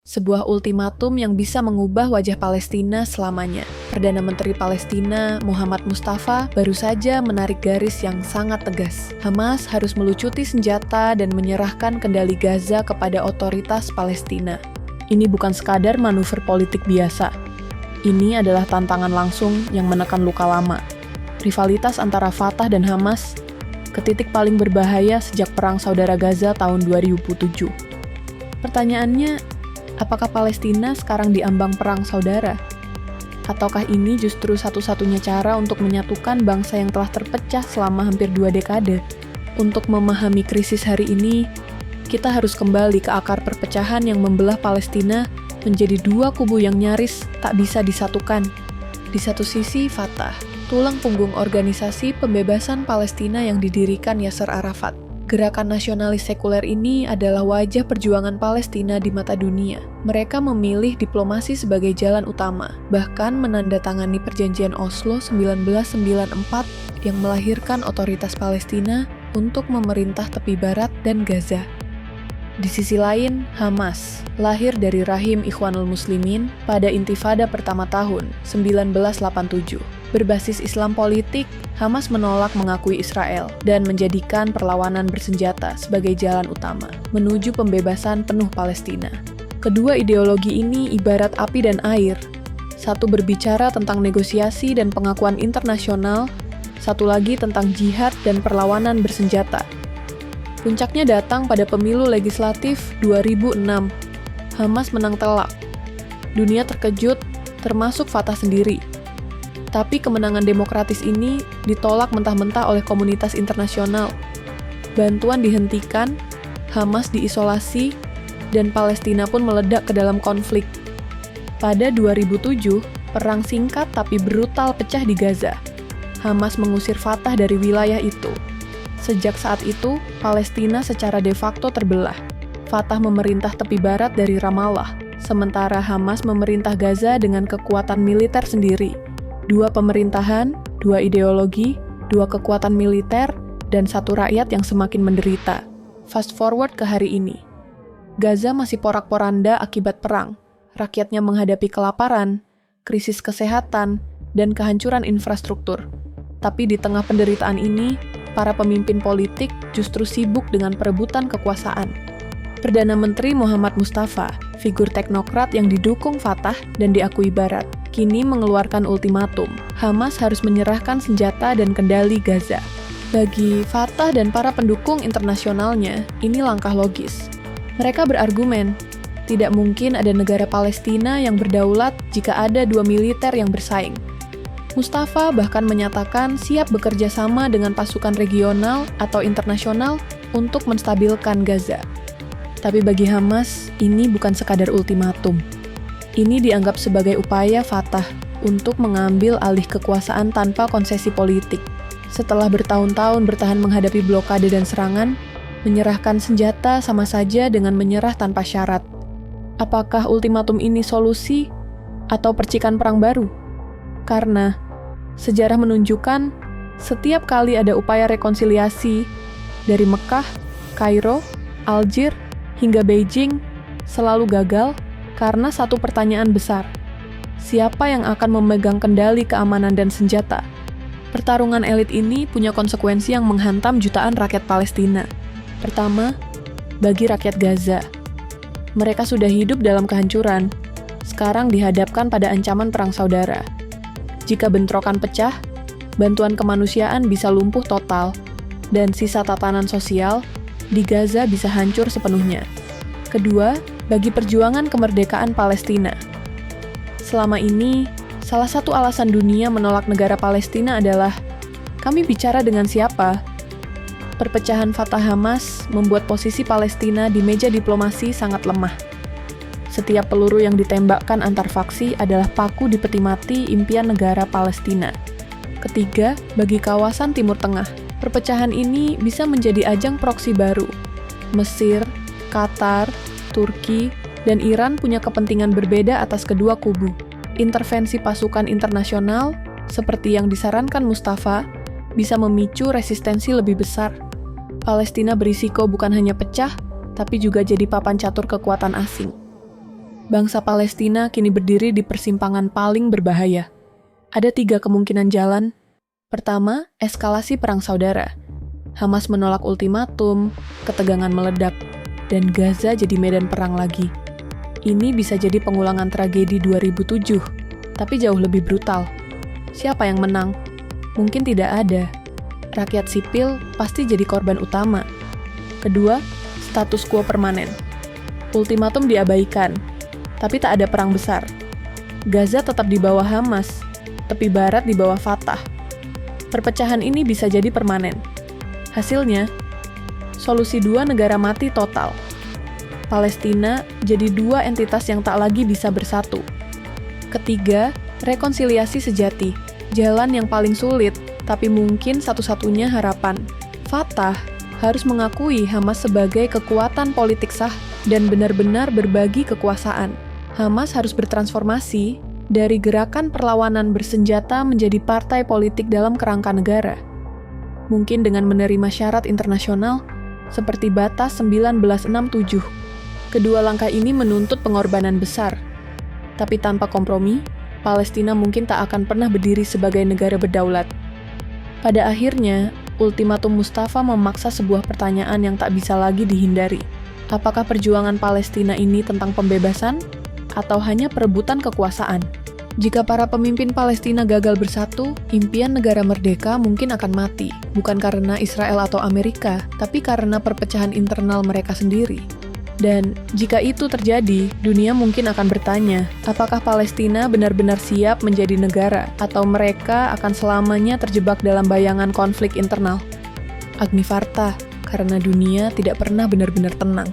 sebuah ultimatum yang bisa mengubah wajah Palestina selamanya. Perdana Menteri Palestina, Muhammad Mustafa, baru saja menarik garis yang sangat tegas. Hamas harus melucuti senjata dan menyerahkan kendali Gaza kepada otoritas Palestina. Ini bukan sekadar manuver politik biasa. Ini adalah tantangan langsung yang menekan luka lama. Rivalitas antara Fatah dan Hamas ke titik paling berbahaya sejak Perang Saudara Gaza tahun 2007. Pertanyaannya, apakah Palestina sekarang diambang perang saudara? Ataukah ini justru satu-satunya cara untuk menyatukan bangsa yang telah terpecah selama hampir 2 dekade? Untuk memahami krisis hari ini, kita harus kembali ke akar perpecahan yang membelah Palestina menjadi 2 kubu yang nyaris tak bisa disatukan. Di satu sisi Fatah, tulang punggung organisasi pembebasan Palestina yang didirikan Yasser Arafat. Gerakan nasionalis sekuler ini adalah wajah perjuangan Palestina di mata dunia. Mereka memilih diplomasi sebagai jalan utama, bahkan menandatangani perjanjian Oslo 1994 yang melahirkan otoritas Palestina untuk memerintah tepi barat dan Gaza. Di sisi lain, Hamas, lahir dari rahim Ikhwanul Muslimin pada Intifada pertama tahun 1987. Berbasis Islam politik, Hamas menolak mengakui Israel dan menjadikan perlawanan bersenjata sebagai jalan utama menuju pembebasan penuh Palestina. Kedua ideologi ini ibarat api dan air. Satu berbicara tentang negosiasi dan pengakuan internasional, satu lagi tentang jihad dan perlawanan bersenjata. Puncaknya datang pada pemilu legislatif 2006. Hamas menang telak. Dunia terkejut, termasuk Fatah sendiri. Tapi kemenangan demokratis ini ditolak mentah-mentah oleh komunitas internasional. Bantuan dihentikan, Hamas diisolasi, dan Palestina pun meledak ke dalam konflik. Pada 2007, perang singkat tapi brutal pecah di Gaza. Hamas mengusir Fatah dari wilayah itu. Sejak saat itu, Palestina secara de facto terbelah. Fatah memerintah tepi barat dari Ramallah, sementara Hamas memerintah Gaza dengan kekuatan militer sendiri. 2 pemerintahan, 2 ideologi, 2 kekuatan militer, dan 1 rakyat yang semakin menderita. Fast forward ke hari ini. Gaza masih porak-poranda akibat perang. Rakyatnya menghadapi kelaparan, krisis kesehatan, dan kehancuran infrastruktur. Tapi di tengah penderitaan ini, para pemimpin politik justru sibuk dengan perebutan kekuasaan. Perdana Menteri Muhammad Mustafa, figur teknokrat yang didukung Fatah dan diakui Barat, kini mengeluarkan ultimatum. Hamas harus menyerahkan senjata dan kendali Gaza. Bagi Fatah dan para pendukung internasionalnya, ini langkah logis. Mereka berargumen, tidak mungkin ada negara Palestina yang berdaulat jika ada 2 militer yang bersaing. Mustafa bahkan menyatakan siap bekerja sama dengan pasukan regional atau internasional untuk menstabilkan Gaza. Tapi bagi Hamas, ini bukan sekadar ultimatum. Ini dianggap sebagai upaya Fatah untuk mengambil alih kekuasaan tanpa konsesi politik. Setelah bertahun-tahun bertahan menghadapi blokade dan serangan, menyerahkan senjata sama saja dengan menyerah tanpa syarat. Apakah ultimatum ini solusi atau percikan perang baru? Karena sejarah menunjukkan setiap kali ada upaya rekonsiliasi dari Mekah, Kairo, Algier, hingga Beijing selalu gagal karena satu pertanyaan besar. Siapa yang akan memegang kendali keamanan dan senjata? Pertarungan elit ini punya konsekuensi yang menghantam jutaan rakyat Palestina. Pertama, bagi rakyat Gaza. Mereka sudah hidup dalam kehancuran, sekarang dihadapkan pada ancaman perang saudara. Jika bentrokan pecah, bantuan kemanusiaan bisa lumpuh total, dan sisa tatanan sosial di Gaza bisa hancur sepenuhnya. Kedua, bagi perjuangan kemerdekaan Palestina. Selama ini, salah satu alasan dunia menolak negara Palestina adalah, kami bicara dengan siapa? Perpecahan Fatah Hamas membuat posisi Palestina di meja diplomasi sangat lemah. Setiap peluru yang ditembakkan antar faksi adalah paku di peti mati impian negara Palestina. Ketiga, bagi kawasan Timur Tengah. Perpecahan ini bisa menjadi ajang proksi baru. Mesir, Qatar, Turki, dan Iran punya kepentingan berbeda atas kedua kubu. Intervensi pasukan internasional, seperti yang disarankan Mustafa, bisa memicu resistensi lebih besar. Palestina berisiko bukan hanya pecah, tapi juga jadi papan catur kekuatan asing. Bangsa Palestina kini berdiri di persimpangan paling berbahaya. Ada 3 kemungkinan jalan. Pertama, eskalasi perang saudara. Hamas menolak ultimatum, ketegangan meledak, dan Gaza jadi medan perang lagi. Ini bisa jadi pengulangan tragedi 2007, tapi jauh lebih brutal. Siapa yang menang? Mungkin tidak ada. Rakyat sipil pasti jadi korban utama. Kedua, status quo permanen. Ultimatum diabaikan, tapi tak ada perang besar. Gaza tetap di bawah Hamas, tepi barat di bawah Fatah. Perpecahan ini bisa jadi permanen. Hasilnya, solusi 2 negara mati total. Palestina jadi 2 entitas yang tak lagi bisa bersatu. Ketiga, rekonsiliasi sejati. Jalan yang paling sulit, tapi mungkin satu-satunya harapan. Fatah harus mengakui Hamas sebagai kekuatan politik sah dan benar-benar berbagi kekuasaan. Hamas harus bertransformasi dari gerakan perlawanan bersenjata menjadi partai politik dalam kerangka negara. Mungkin dengan menerima syarat internasional seperti Batas 1967. Kedua langkah ini menuntut pengorbanan besar. Tapi tanpa kompromi, Palestina mungkin tak akan pernah berdiri sebagai negara berdaulat. Pada akhirnya, ultimatum Mustafa memaksa sebuah pertanyaan yang tak bisa lagi dihindari. Apakah perjuangan Palestina ini tentang pembebasan atau hanya perebutan kekuasaan? Jika para pemimpin Palestina gagal bersatu, impian negara merdeka mungkin akan mati, bukan karena Israel atau Amerika, tapi karena perpecahan internal mereka sendiri. Dan jika itu terjadi, dunia mungkin akan bertanya, apakah Palestina benar-benar siap menjadi negara, atau mereka akan selamanya terjebak dalam bayangan konflik internal? Agni Farta, karena dunia tidak pernah benar-benar tenang.